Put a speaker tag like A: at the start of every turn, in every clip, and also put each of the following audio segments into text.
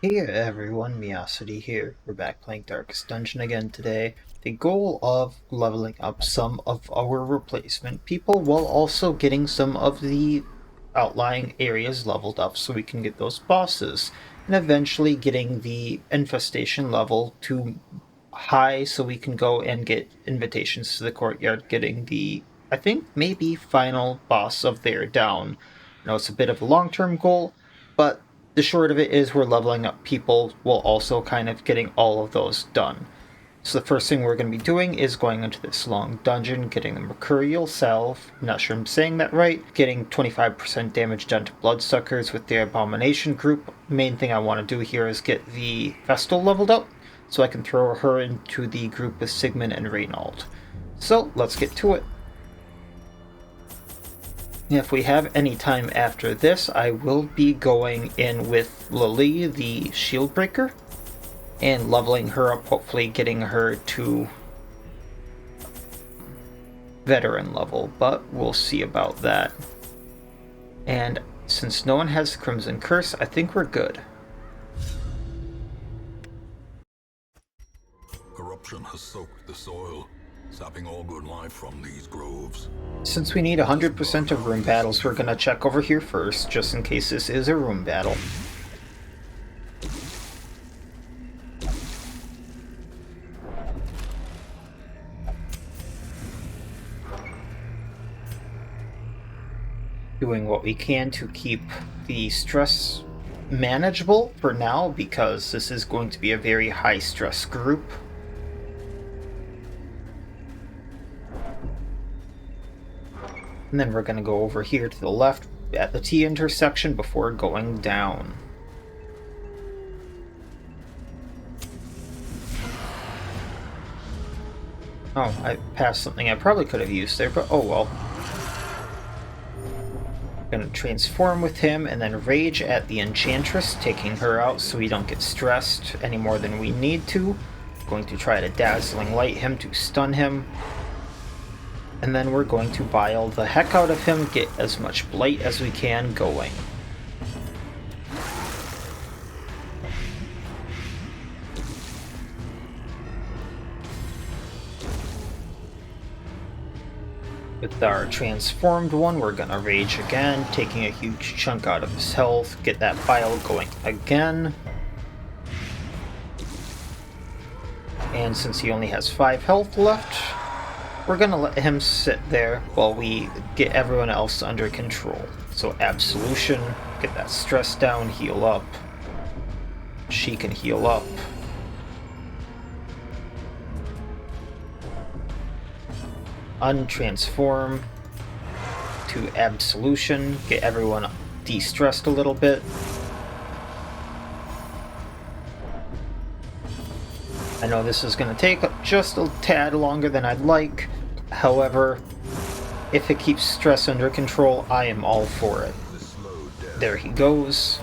A: Hey everyone, Miosity here. We're back playing Darkest Dungeon again today. The goal of leveling up some of our replacement people while also getting some of the outlying areas leveled up so we can get those bosses. And eventually getting the infestation level to high so we can go and get invitations to the courtyard, getting the, I think, maybe final boss of there down. I know it's a bit of a long-term goal, but the short of it is we're leveling up people while also kind of getting all of those done. So the first thing we're going to be doing is going into this long dungeon, getting the mercurial salve. I'm not sure I'm saying that right. Getting 25% damage done to bloodsuckers with the abomination group. Main thing I want to do here is get the vestal leveled up so I can throw her into the group with Sigmund and Reynold. So let's get to it. If we have any time after this, I will be going in with Lily, the shield breaker, and leveling her up, hopefully getting her to veteran level, but we'll see about that. And since no one has the Crimson Curse, I think we're good.
B: Corruption has soaked the soil, sapping all good life from these groves.
A: Since we need 100% of room battles, we're gonna check over here first, just in case this is a room battle. Doing what we can to keep the stress manageable for now, because this is going to be a very high stress group. And then we're going to go over here to the left at the T intersection before going down. Oh, I passed something I probably could have used there, but oh well. Gonna transform with him and then rage at the enchantress, taking her out so we don't get stressed any more than we need to. Going to try to dazzling light him to stun him. And then we're going to bile the heck out of him, get as much blight as we can going. With our transformed one, we're gonna rage again, taking a huge chunk out of his health, get that bile going again. And since he only has 5 health left, we're gonna let him sit there while we get everyone else under control. So absolution, get that stress down, heal up. She can heal up. Untransform to absolution, get everyone de-stressed a little bit. I know this is going to take just a tad longer than I'd like. However, if it keeps stress under control, I am all for it. There he goes.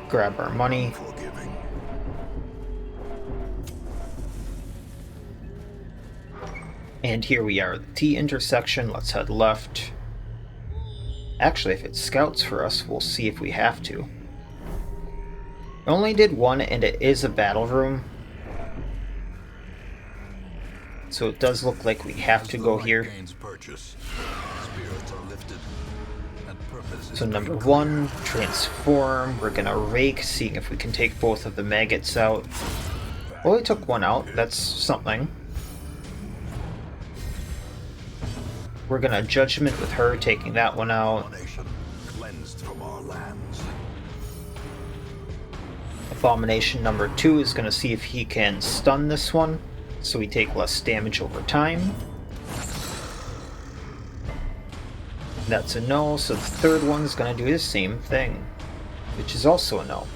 A: Grab our money. And here we are at the T intersection. Let's head left. Actually, if it scouts for us, we'll see if we have to. I only did one, and it is a battle room. So it does look like we have to go here. So number 1, transform. We're gonna rake, seeing if we can take both of the maggots out. Well, we took one out. That's something. We're gonna judgment with her, taking that one out. Abomination number 2 is gonna see if he can stun this one, so we take less damage over time. That's a no, so the third one's gonna do the same thing, which is also a no.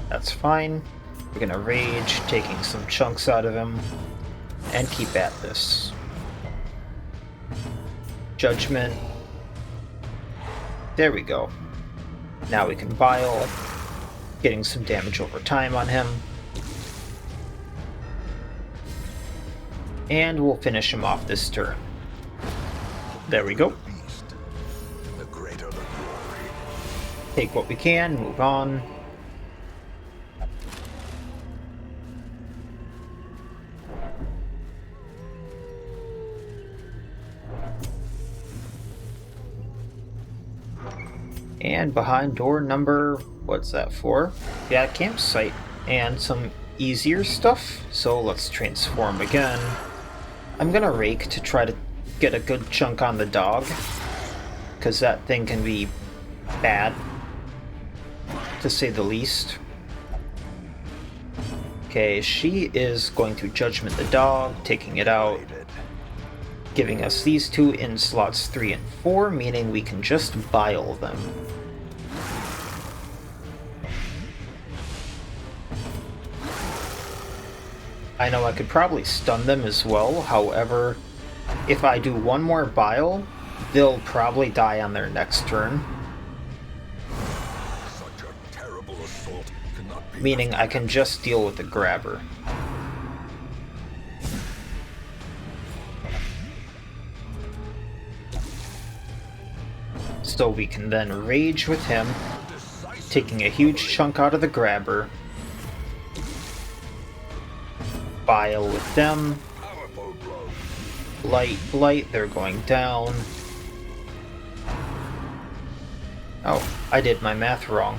A: That's fine. We're gonna rage, taking some chunks out of him, and keep at this. Judgment. There we go. Now we can bile, getting some damage over time on him. And we'll finish him off this turn. There we go. Take what we can, move on. And behind door number, what's that for? Yeah, campsite. And some easier stuff. So let's transform again. I'm gonna rake to try to get a good chunk on the dog, because that thing can be bad, to say the least. Okay, she is going to judgment the dog, taking it out, giving us these two in slots 3 and 4, meaning we can just bile them. I know I could probably stun them as well, however, if I do one more bile, they'll probably die on their next turn.
B: Such a terrible assault cannot be
A: Meaning I can just deal with the grabber. So we can then rage with him, taking a huge chunk out of the grabber. Bile with them.
B: powerful blow.
A: Light, blight, they're going down. Oh, I did my math wrong.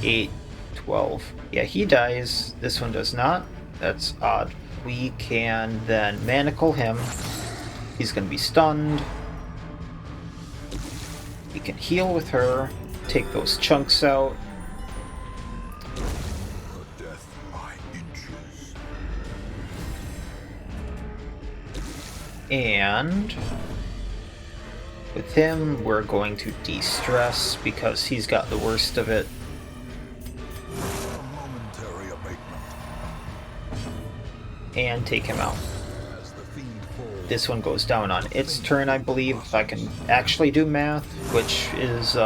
A: 8, 12. Yeah, he dies. This one does not. That's odd. We can then manacle him. He's going to be stunned. We can heal with her. Take those chunks out.
B: A death by inches.
A: And with him, we're going to de-stress because he's got the worst of it.
B: A momentary abatement.
A: And take him out.
B: As the fiend falls,
A: This one goes down on its turn, I believe, if I can actually do math, which is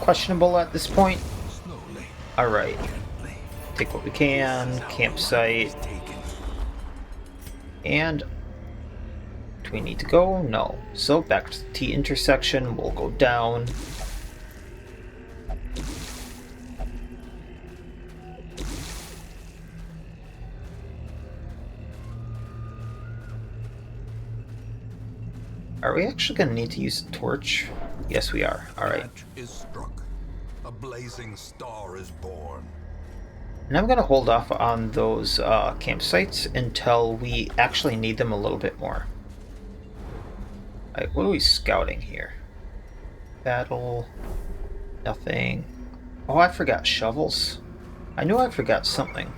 A: questionable at this point.
B: slowly,
A: Alright,
B: gently.
A: take what we can, campsite, and do we need to go? No. So back to the T intersection, we'll go down. Are we actually going to need to use a torch? Yes, we are. Alright.
B: Match is struck. A blazing star is born.
A: And I'm going to hold off on those campsites until we actually need them a little bit more. Alright, what are we scouting here? Battle. Nothing. Oh, I forgot shovels. I knew I forgot something.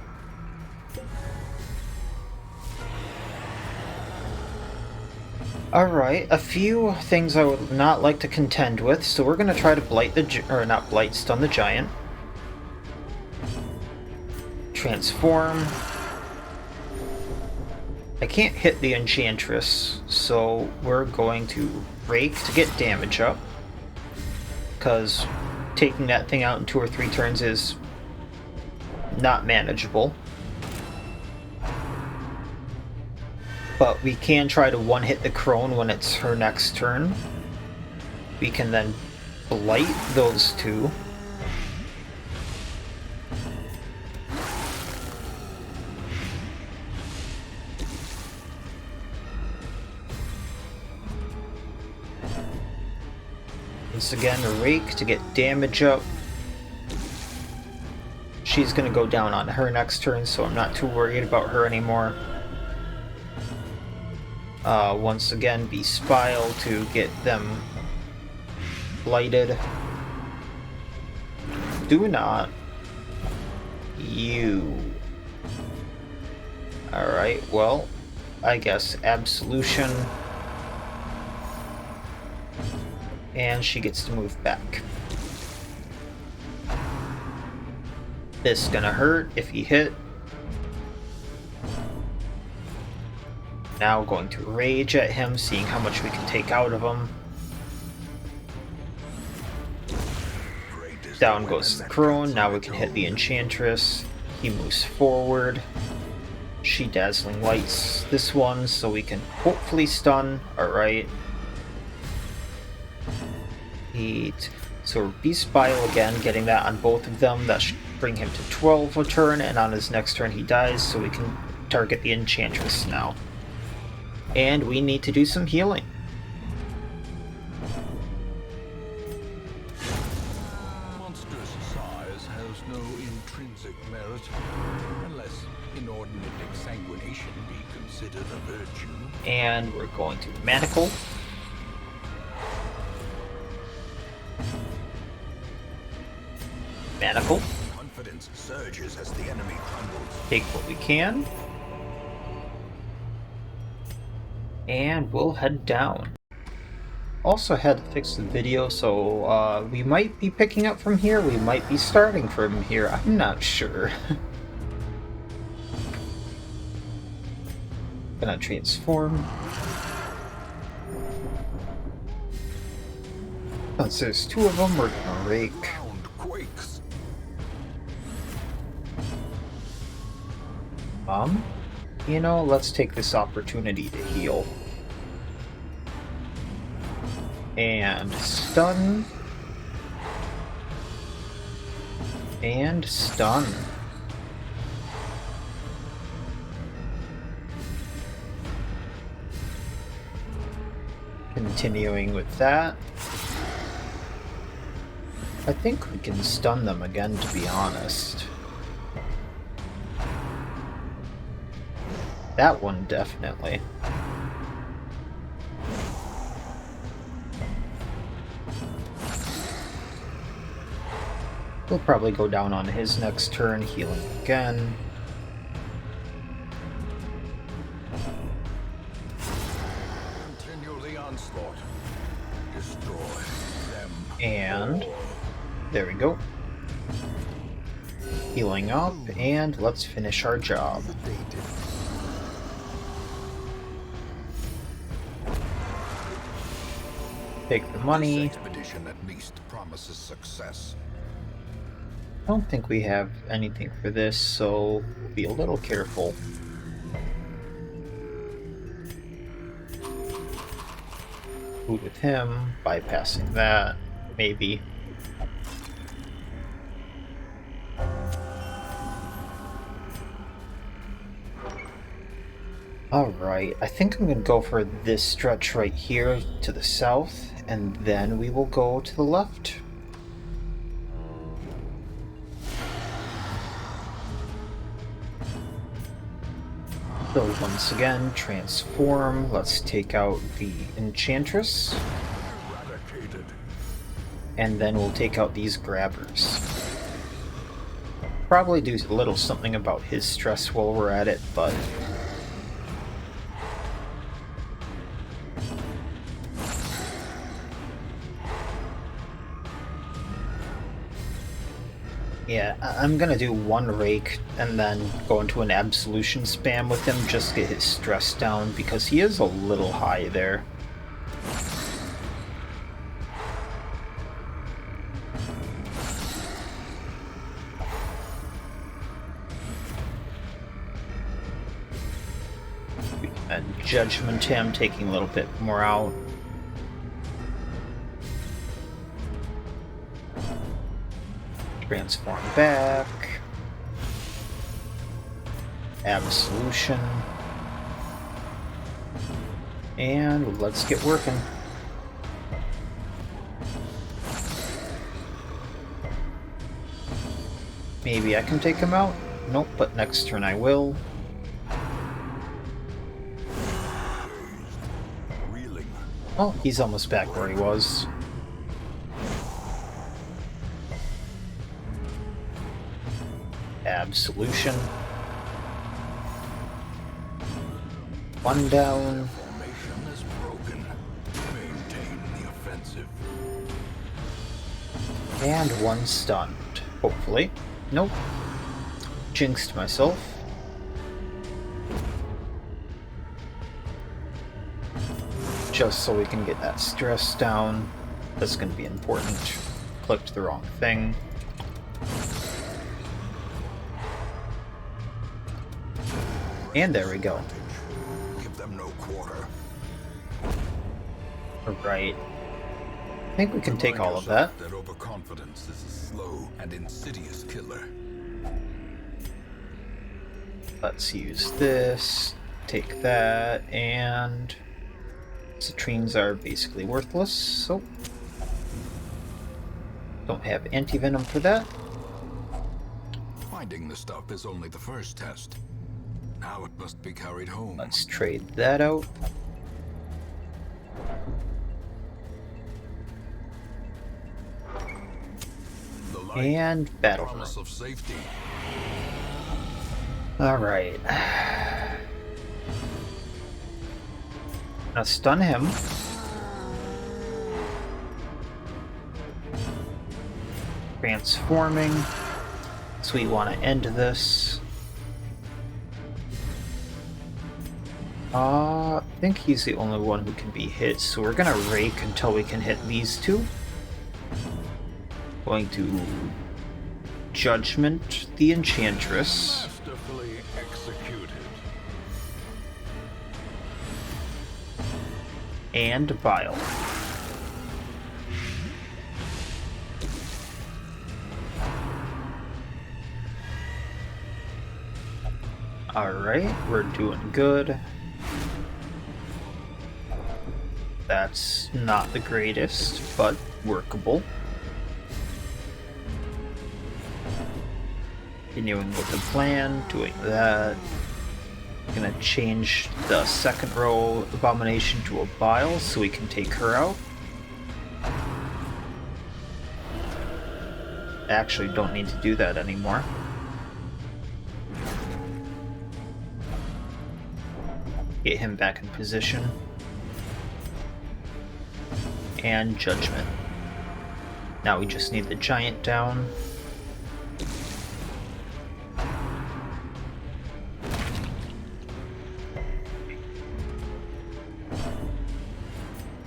A: Alright, a few things I would not like to contend with, so we're going to try to blight the or not blight, stun the giant. Transform. I can't hit the enchantress, so we're going to rake to get damage up. Because taking that thing out in 2 or 3 turns is not manageable. But we can try to one-hit the crone when it's her next turn. We can then blight those two. Once again, a rake to get damage up. She's going to go down on her next turn, so I'm not too worried about her anymore. Once again, be Spile to get them blighted. Do not. You. Alright, well, I guess Absolution. And she gets to move back. This is gonna hurt if he hit. Now going to rage at him, seeing how much we can take out of him. Down goes the crone, now we can hit the enchantress. He moves forward. She dazzling lights this one, so we can hopefully stun. Alright. 8. So Beast Bile again, getting that on both of them. That should bring him to 12 a turn, and on his next turn he dies, so we can target the enchantress now. And we need to do some healing.
B: no intrinsic merit, unless inordinate exsanguination be considered a virtue.
A: And we're going to manacle. Manacle.
B: Confidence surges as the enemy crumbles.
A: Take what we can. And we'll head down. Also had to fix the video, so we might be picking up from here, we might be starting from here, I'm not sure. Gonna transform. Since there's two of them, we're gonna rake.
B: Ground quakes.
A: You know, let's take this opportunity to heal. And stun. And stun. Continuing with that. I think we can stun them again, to be honest. That one, definitely. We'll probably go down on his next turn, healing again.
B: Continue the onslaught. Destroy them.
A: And there we go. Healing up, and let's finish our job. Take the money.
B: This expedition at least promises success.
A: I don't think we have anything for this, so be a little careful. Food with him, bypassing that, maybe. Alright, I think I'm gonna go for this stretch right here to the south, and then we will go to the left. So once again, transform. Let's take out the Enchantress.
B: Eradicated.
A: And then we'll take out these grabbers. Probably do a little something about his stress while we're at it, but... yeah, I'm gonna do one rake and then go into an absolution spam with him just to get his stress down because he is a little high there. And judgment him, taking a little bit more out. Transform back. Absolution. And let's get working. Maybe I can take him out? Nope, but next turn I will.
B: Reeling.
A: Oh, he's almost back where he was. Absolution. One down.
B: Formation is broken. Maintain the offensive.
A: And one stunned. Hopefully. Nope. Jinxed myself. Just so we can get that stress down. That's going to be important. Clicked the wrong thing. And there we go.
B: Give them no quarter.
A: Alright. I think we can take all of that.
B: That overconfidence is a slow and insidious killer.
A: Let's use this. Take that, and... citrines are basically worthless, so... don't have anti-venom for that.
B: Finding the stuff is only the first test. Now it must be carried home.
A: Let's trade that out.
B: The light,
A: And battle room.
B: promise of safety.
A: Alright. Now stun him. Transforming. So we want to end this. I think he's the only one who can be hit, so we're gonna rake until we can hit these two. Going to Judgment the Enchantress.
B: Masterfully executed.
A: And Vile. Alright, we're doing good. That's not the greatest, but workable. Continuing with the plan, doing that. Gonna change the second row abomination to a bile so we can take her out. Actually, don't need to do that anymore. Get him back in position. And Judgment. Now we just need the giant down.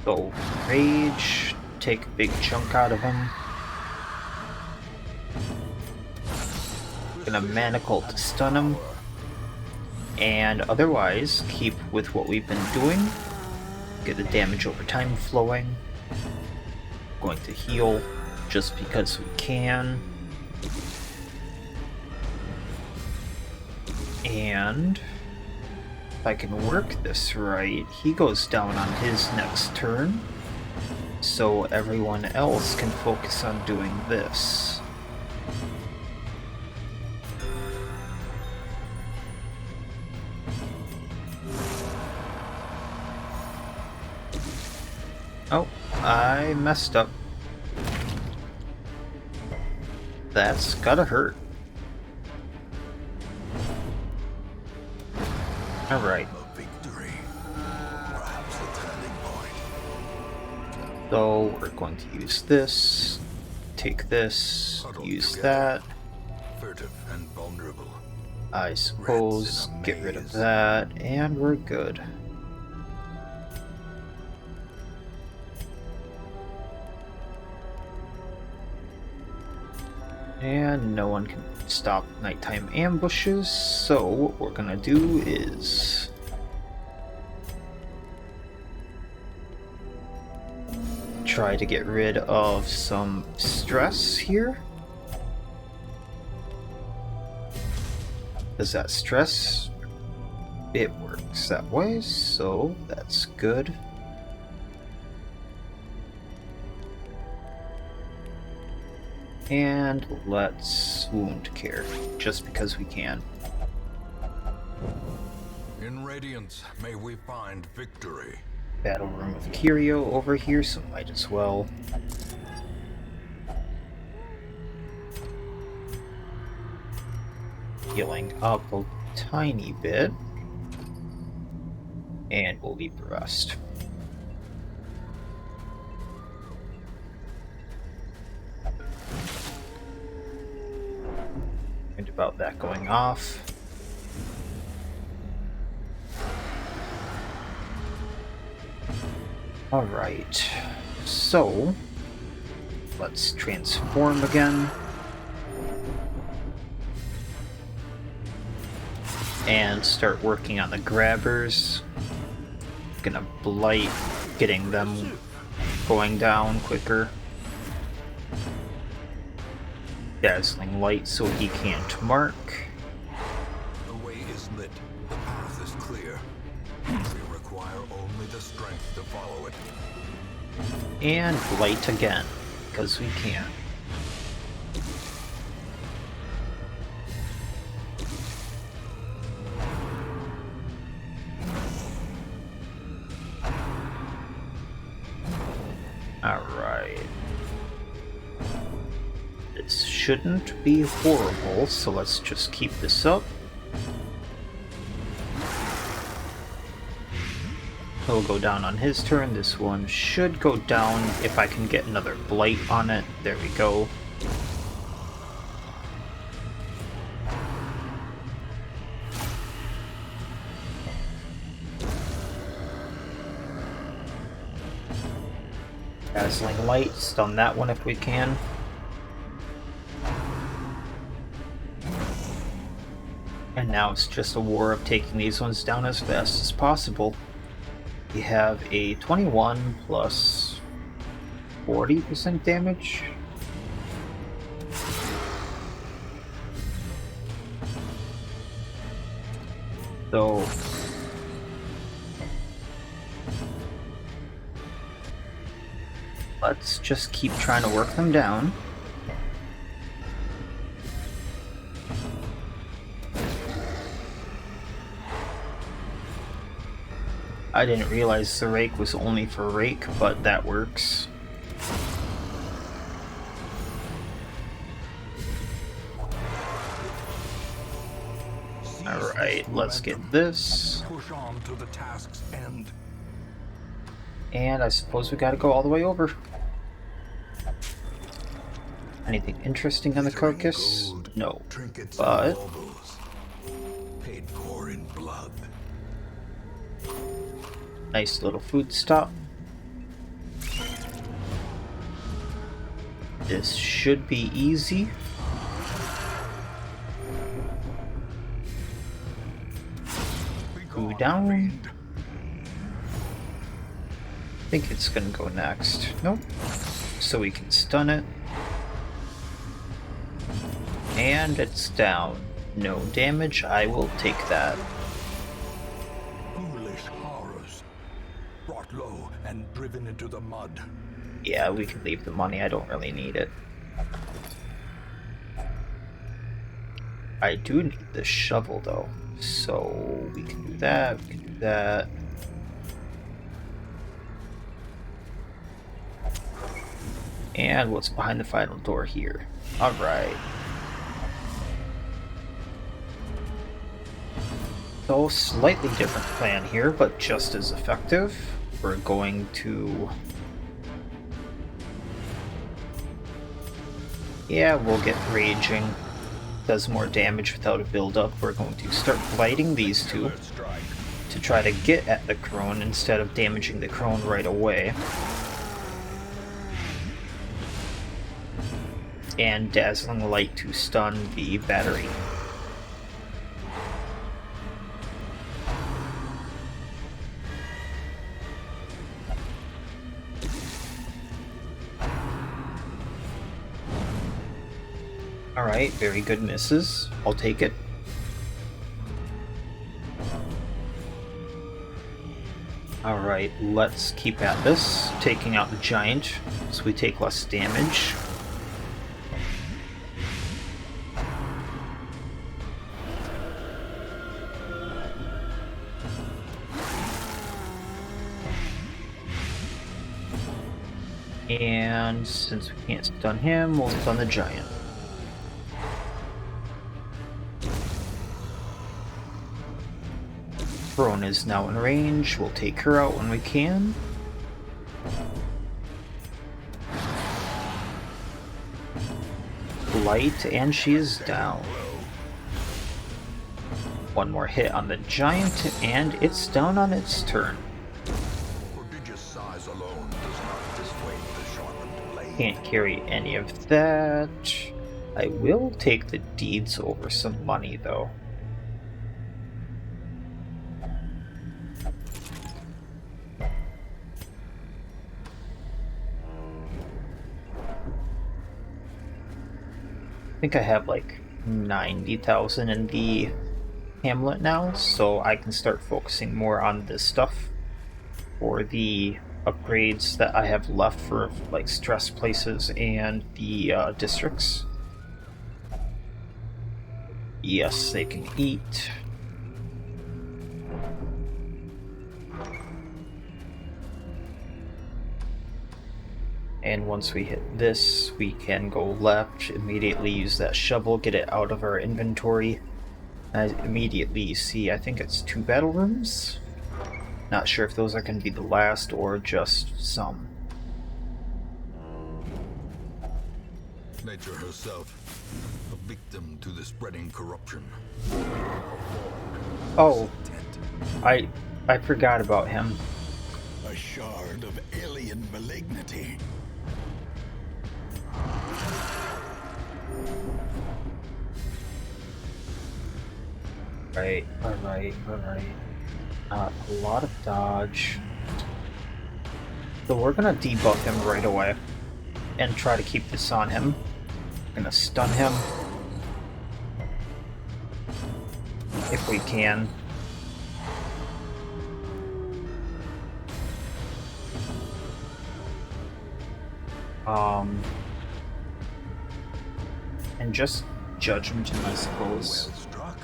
A: Go Rage, take a big chunk out of him. Gonna Manacle to stun him. And otherwise, keep with what we've been doing. Get the damage over time flowing. Going to heal just because we can. And if I can work this right, he goes down on his next turn. So everyone else can focus on doing this. Oh, I messed up. That's gotta hurt. Alright.
B: A victory. Perhaps the turning point.
A: So we're going to use this, take this,
B: Huddled
A: use
B: together.
A: that.
B: Furtive and vulnerable.
A: I suppose get rid of that, and we're good. And no one can stop nighttime ambushes, so what we're gonna do is try to get rid of some stress here. Does that stress? It works that way, so that's good. And let's wound care, just because we can.
B: In Radiance, may we find victory.
A: Battle Room of Curio over here, so might as well. Healing up a tiny bit. And we'll leave the rest. And about that going off. Alright, so let's transform again. And start working on the grabbers. Gonna blight, getting them going down quicker. Dazzling light so he can't mark.
B: The way is lit. The path is clear. We require only the strength to follow it.
A: And blight again, because we can. shouldn't be horrible, so let's just keep this up. He'll go down on his turn. This one should go down if I can get another blight on it. There we go. Dazzling light, stun that one if we can. And now it's just a war of taking these ones down as fast as possible. We have a 21 plus 40% damage. So let's just keep trying to work them down. I didn't realize the rake was only for rake, but that works. Alright, let's get this.
B: Push on to the task's end.
A: And I suppose we gotta go all the way over. Anything interesting on the carcass? No.
B: Trinkets
A: But
B: and baubles, paid for in blood.
A: nice little food stop. This should be easy. Go down. I think it's gonna go next. Nope. So we can stun it. And it's down. No damage. I will take that.
B: Foolish horrors, brought low and driven into the mud.
A: Yeah, we can leave the money. I don't really need it. I do need the shovel though. So we can do that. We can do that. And what's behind the final door here? Alright. So, slightly different plan here, but just as effective. We're going to... yeah, we'll get Raging. Does more damage without a build-up. We're going to start blighting these two to try to get at the crone instead of damaging the crone right away. And Dazzling Light to stun the battery. Alright, very good misses. I'll take it. Alright, let's keep at this. Taking out the giant so we take less damage. And since we can't stun him, we'll stun the giant. Crone is now in range. We'll take her out when we can. Light, and she is down. One more hit on the giant, and it's down on its turn.
B: Prodigious size alone does not dissuade the sharpened blade.
A: Can't carry any of that. I will take the deeds over some money, though. I think I have like 90,000 in the hamlet now, so I can start focusing more on this stuff for the upgrades that I have left for like stress places and the districts. Yes, they can eat. And once we hit this, we can go left, immediately use that shovel, get it out of our inventory. I immediately see, I think it's 2 battle rooms. Not sure if those are going to be the last or just some.
B: Nature herself, a victim to the spreading corruption.
A: Oh, I forgot about him.
C: A shard of alien malignity.
A: Alright. A lot of dodge. So we're gonna debuff him right away and try to keep this on him. Gonna stun him if we can. And just judgment him, I suppose.
B: Well struck.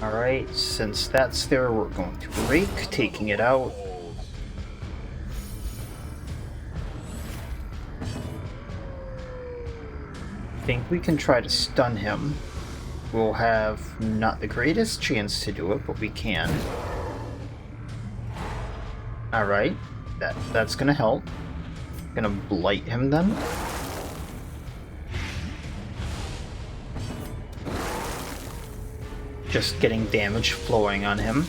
A: Alright, since that's there, we're going to break, taking it out. I think we can try to stun him. We'll have not the greatest chance to do it, but we can. Alright, that's gonna help. Gonna blight him then. Just getting damage flowing on him.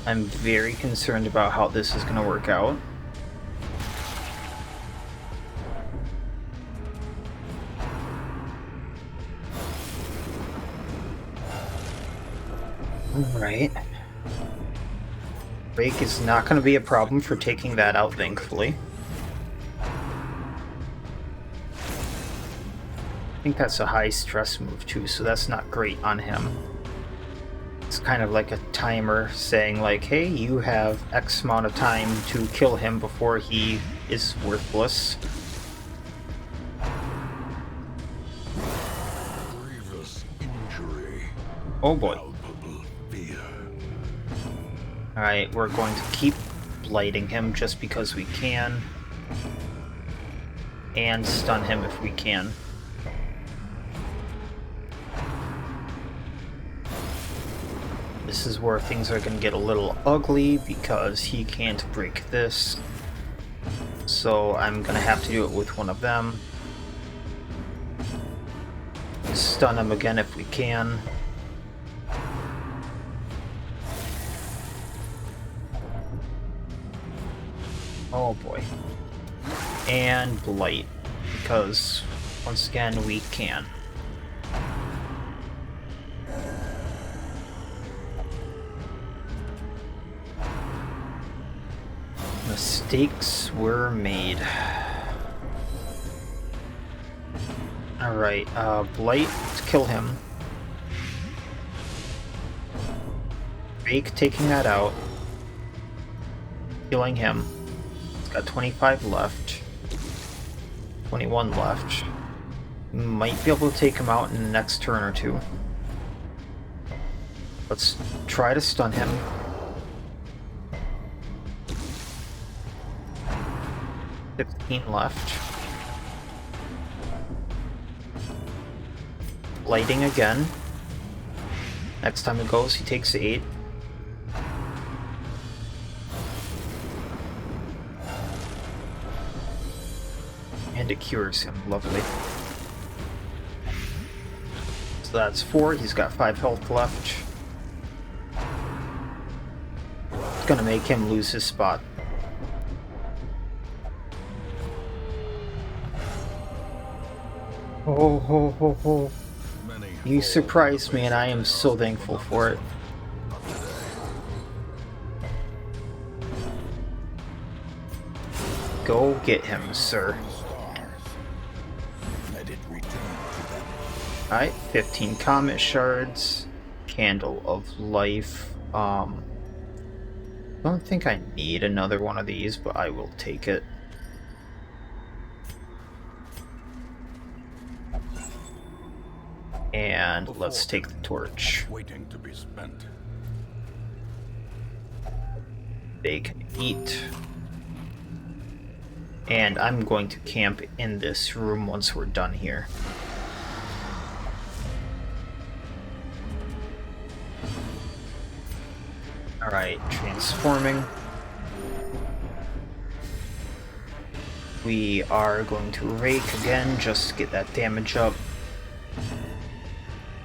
A: I'm very concerned about how this is gonna work out. Alright. Break is not going to be a problem for taking that out, thankfully. I think that's a high stress move too, so that's not great on him. It's kind of like a timer saying like, hey, you have X amount of time to kill him before he is worthless.
B: Grievous injury.
A: Oh boy.
B: Palpable fear.
A: Alright, we're going to keep blighting him just because we can. And stun him if we can. This is where things are going to get a little ugly because he can't break this. So I'm going to have to do it with one of them. Stun him again if we can. Oh boy. And blight, because once again we can. Mistakes were made. Alright, blight to kill him. Break taking that out. Killing him. Got 25 left. 21 left. Might be able to take him out in the next turn or two. Let's try to stun him. $15 left. Lighting again. Next time it goes, he takes 8. And it cures him. Lovely. So that's 4. He's got 5 health left. It's gonna make him lose his spot. Oh, ho, ho, ho. You surprised me, and I am so thankful for it. Go get him, sir. Alright, 15 comet shards, candle of life. Don't think I need another one of these, but I will take it. And let's take the torch.
B: Waiting to be spent.
A: They can eat. And I'm going to camp in this room once we're done here. Alright, transforming. We are going to rake again just to get that damage up.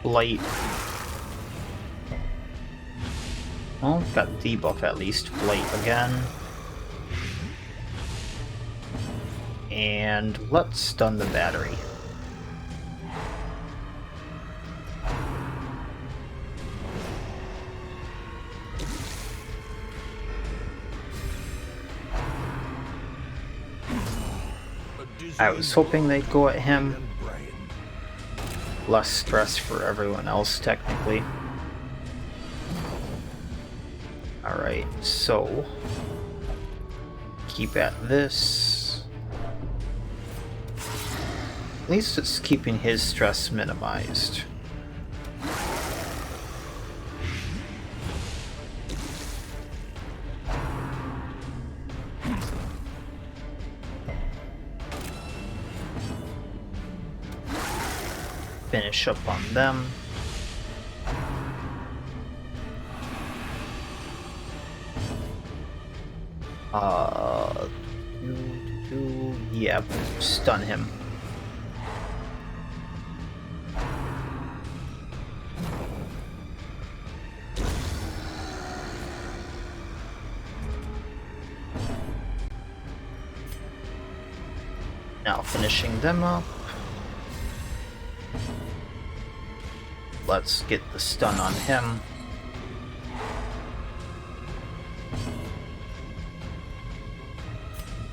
A: Blight. Well, got debuff at least. Blight again. And let's stun the battery. I was hoping they'd go at him. Less stress for everyone else, technically. Alright, so... keep at this. At least it's keeping his stress minimized. Finish up on them. Yeah, stun him. Now finishing them up. Let's get the stun on him.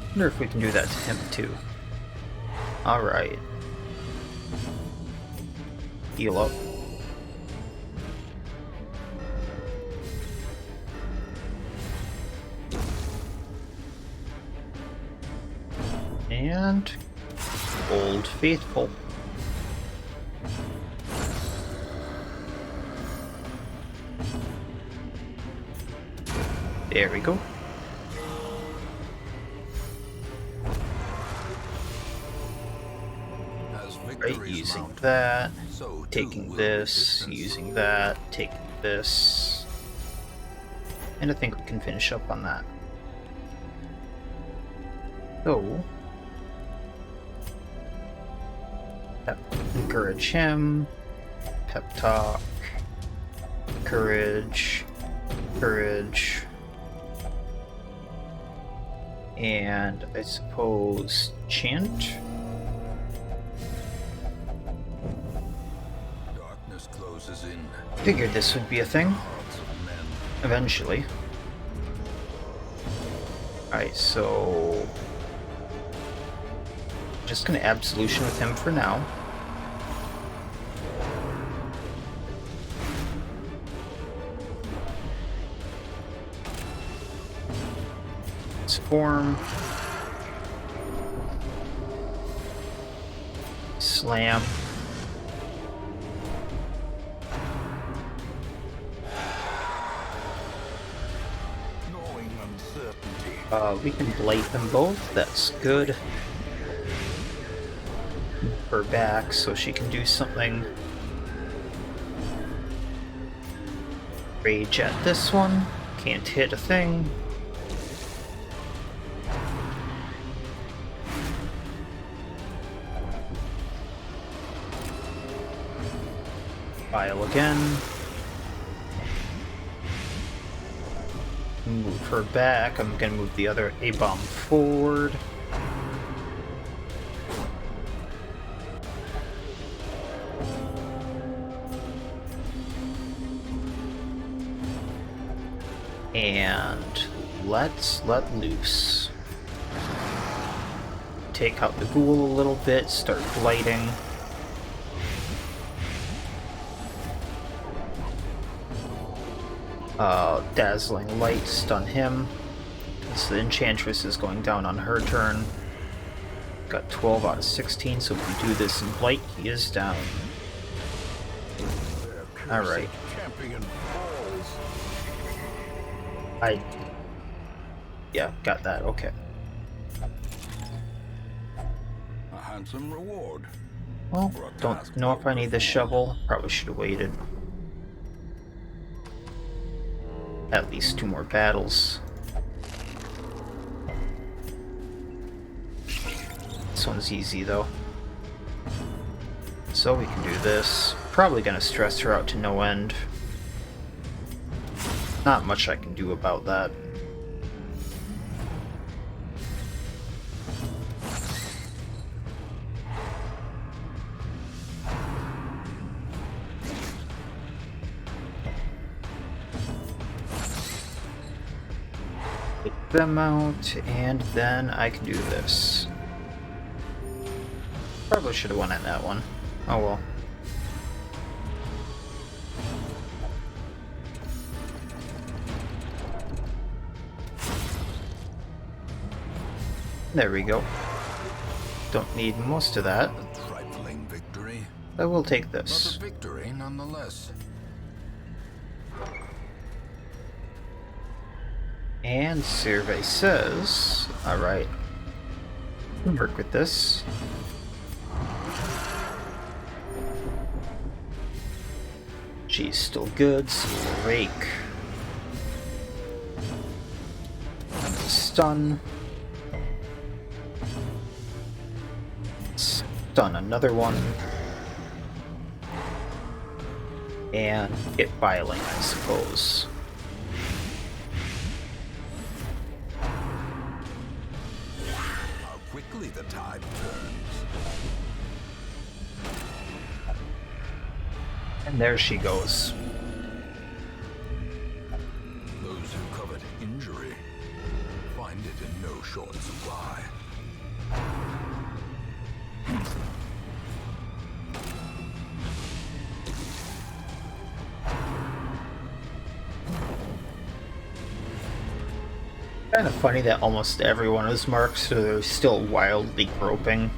A: Wonder if we can do that to him too. Alright. Heal up. And Old Faithful. There we go. Right, using that, taking this, using that, taking this. And I think we can finish up on that. So, encourage him, pep talk, courage, courage. And I suppose chant.
B: Darkness closes in.
A: Figured this would be a thing. Eventually. Alright, so just gonna absolution with him for now. Form. Slam.
C: Knowing uncertainty.
A: We can blight them both, that's good. Move her back so she can do something. Rage at this one, can't hit a thing. File again. Move her back. I'm gonna move the other A-bomb forward. And let's let loose. Take out the ghoul a little bit, start blighting. Dazzling Light, stun him. So the Enchantress is going down on her turn. Got 12 out of 16, so if we do this in Blight, he is down. Alright.
C: Champion falls.
A: Yeah, got that, okay.
C: A handsome reward.
A: Well, don't know if I need the shovel. Probably should have waited. At least 2 more battles. This one's easy though. So we can do this. Probably gonna stress her out to no end. Not much I can do about that. Take them out, and then I can do this. Probably should have won at that one. Oh well. There we go. Don't need most of that.
B: A trifling victory.
A: I will take
B: But
A: this.
B: a victory nonetheless.
A: And survey says, alright, work with this. She's still good, so we'll rake. Stun. Stun another one. And get biling, I suppose.
B: How quickly the tide turns.
A: And there she goes.
B: Those who covet injury find it in no short supply.
A: Kind of funny that almost everyone is marked, so they're still wildly groping.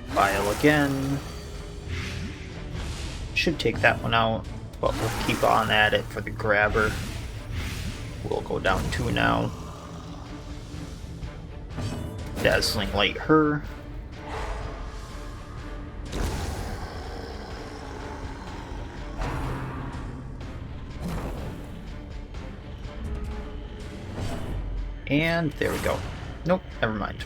A: File again. Should take that one out, but we'll keep on at it for the grabber. We'll go down 2 now. Dazzling Light her. And there we go. Nope, never mind.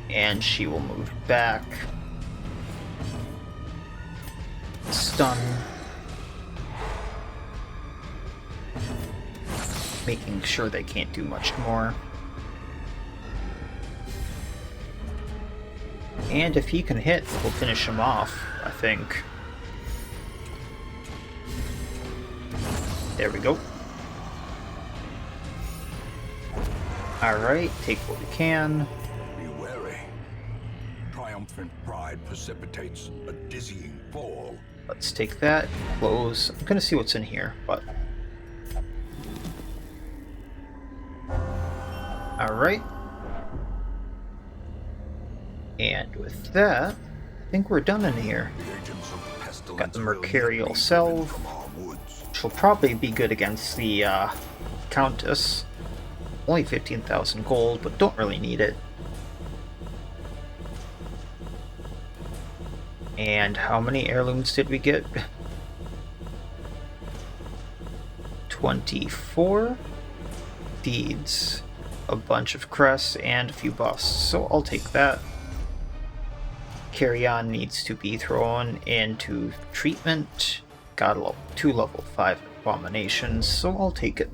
A: And she will move back. Stun. Making sure they can't do much more. And if he can hit, we'll finish him off, I think. There we go. Alright, take what we can.
C: Be wary. Triumphant pride precipitates a dizzying fall.
A: Let's take that, close. I'm gonna see what's in here, but... Alright. And with that, I think we're done in here.
B: The agents of pestilence
A: Got the
B: will
A: mercurial
B: yet be
A: salve.
B: driven from our woods.
A: Which will probably be good against the countess. Only 15,000 gold, but don't really need it. And how many heirlooms did we get? 24 deeds, a bunch of crests, and a few busts. So I'll take that. Carry on needs to be thrown into treatment. Got a 2 level 5 abominations, so I'll take it.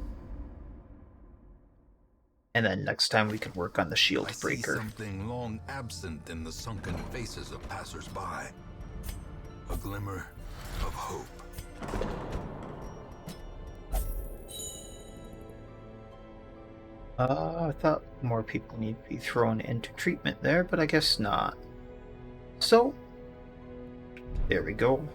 A: And then next time we can work on the shield
B: I see
A: breaker.
B: something long absent in the sunken faces of passers-by. A glimmer of hope.
A: I thought more people need to be thrown into treatment there, but I guess not. So, there we go.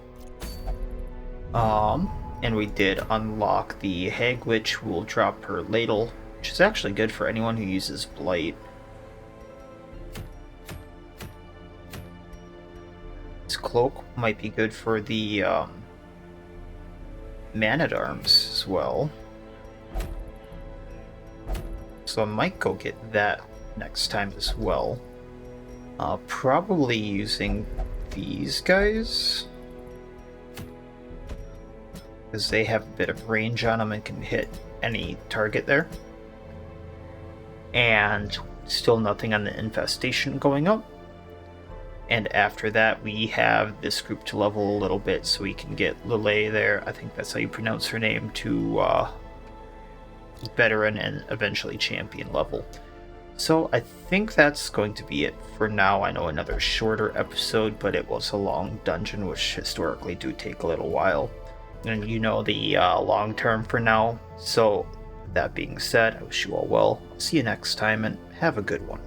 A: And we did unlock the Hag Witch, who will drop her ladle, which is actually good for anyone who uses Blight. This cloak might be good for the Man-at-Arms as well. So I might go get that next time as well. Probably using these guys, because they have a bit of range on them and can hit any target there. And still nothing on the infestation going up. And after that, we have this group to level a little bit so we can get Lele there. I think that's how you pronounce her name, to veteran and eventually champion level. So I think that's going to be it for now. I know another shorter episode, but it was a long dungeon, which historically do take a little while. And you know the long term for now. So that being said, I wish you all well. See you next time and have a good one.